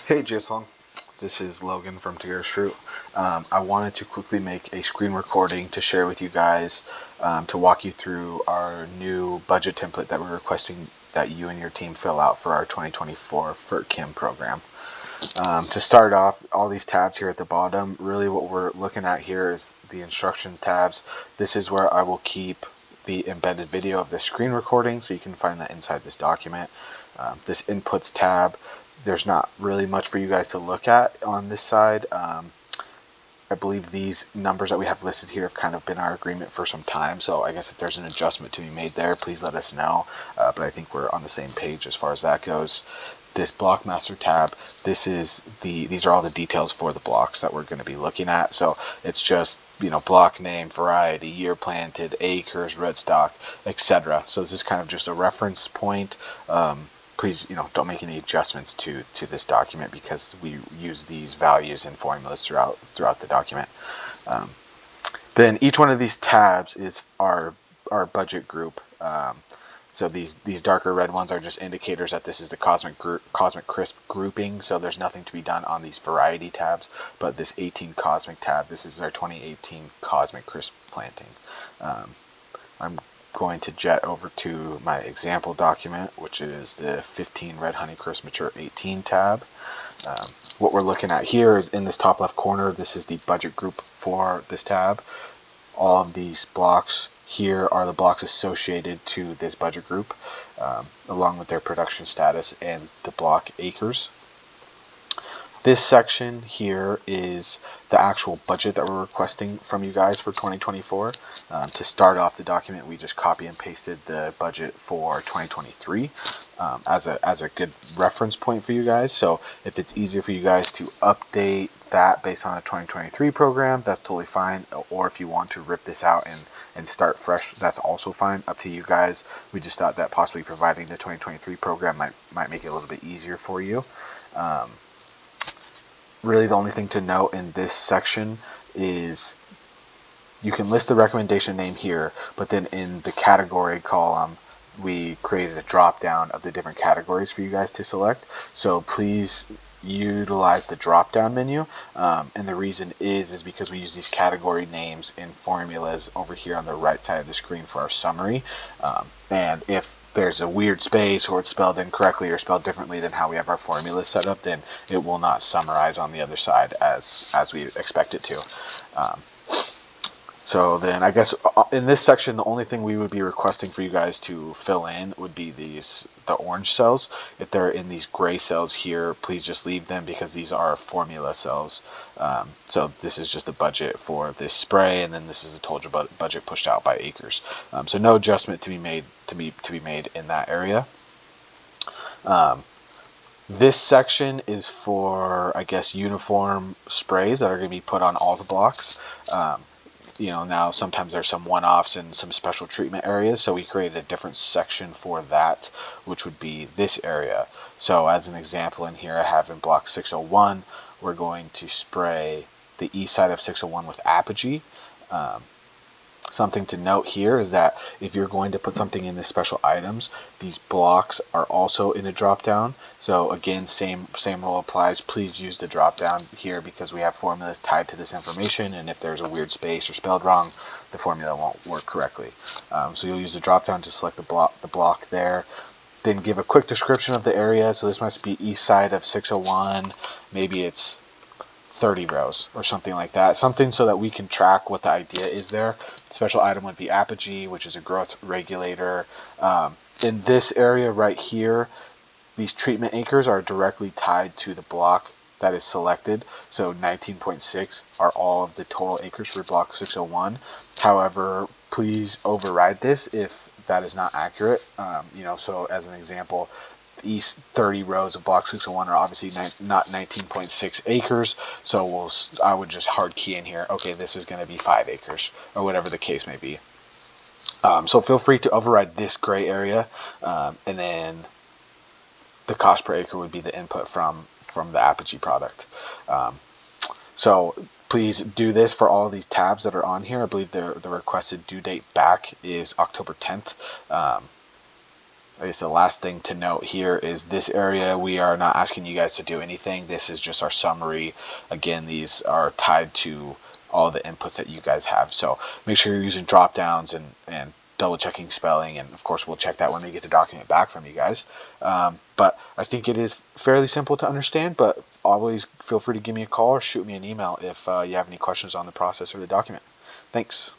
Hey Jason, this is Logan from Tier's Fruit. I wanted to quickly make a screen recording to share with you guys to walk you through our new budget template that we're requesting that you and your team fill out for our 2024 Fert Chem program. To start off, all these tabs here at the bottom, really what we're looking at here is the instructions tabs. This is where I will keep the embedded video of the screen recording, so you can find that inside this document. This inputs tab, there's not really much for you guys to look at on this side. I believe these numbers that we have listed here have kind of been our agreement for some time, so I guess if there's an adjustment to be made there, please let us know. But I think we're on the same page as far as that goes. This block master tab, these are all the details for the blocks that we're going to be looking at. So it's just, block name, variety, year planted, acres, rootstock, etc. So this is kind of just a reference point. Please, don't make any adjustments to this document because we use these values and formulas throughout the document. Then each one of these tabs is our budget group. So these darker red ones are just indicators that this is the cosmic crisp grouping. So there's nothing to be done on these variety tabs, but this 18 cosmic tab, this is our 2018 cosmic crisp planting. I'm going to jet over to my example document, which is the 15 red honeycrisp mature 18 tab. What we're looking at here is in this top left corner, this is the budget group for this tab. All of these blocks here are the blocks associated to this budget group, along with their production status and the block acres. This section here is the actual budget that we're requesting from you guys for 2024. To start off the document, we just copy and pasted the budget for 2023 as a good reference point for you guys. So if it's easier for you guys to update that based on a 2023 program, that's totally fine. Or if you want to rip this out and start fresh, that's also fine. Up to you guys. We just thought that possibly providing the 2023 program might make it a little bit easier for you. Really the only thing to note in this section is you can list the recommendation name here, but then in the category column, we created a drop down of the different categories for you guys to select. So please utilize the drop down menu. And the reason is because we use these category names in formulas over here on the right side of the screen for our summary. And if there's a weird space or it's spelled incorrectly or spelled differently than how we have our formula set up, then it will not summarize on the other side as we expect it to. So then I guess in this section, the only thing we would be requesting for you guys to fill in would be the orange cells. If they're in these gray cells here, please just leave them because these are formula cells. So this is just the budget for this spray, and then this is a total budget pushed out by acres. So no adjustment to be made in that area. This section is for, I guess, uniform sprays that are going to be put on all the blocks. Now sometimes there's some one-offs and some special treatment areas, so we created a different section for that, which would be this area. So as an example in here, I have in block 601, we're going to spray the east side of 601 with apogee. Something to note here is that if you're going to put something in the special items, these blocks are also in a drop down. So again, same rule applies. Please use the drop down here because we have formulas tied to this information, and if there's a weird space or spelled wrong, the formula won't work correctly. So you'll use the drop down to select the block there. Then give a quick description of the area. So this must be east side of 601. Maybe it's 30 rows or something like that, something so that we can track what the idea is there. Special item would be apogee, which is a growth regulator. In this area right here, these treatment acres are directly tied to the block that is selected. So 19.6 are all of the total acres for block 601. However, please override this if that is not accurate. So as an example, east 30 rows of block 601 are obviously not 19.6 acres, so I would just hard key in here, okay, this is going to be 5 acres, or whatever the case may be. So feel free to override this gray area, and then the cost per acre would be the input from the apogee product. So please do this for all of these tabs that are on here. I believe the requested due date back is October 10th. I guess the last thing to note here is this area, we are not asking you guys to do anything. This is just our summary. Again, these are tied to all the inputs that you guys have. So make sure you're using drop downs and double checking spelling. And of course, we'll check that when we get the document back from you guys. But I think it is fairly simple to understand, but always feel free to give me a call or shoot me an email if you have any questions on the process or the document. Thanks.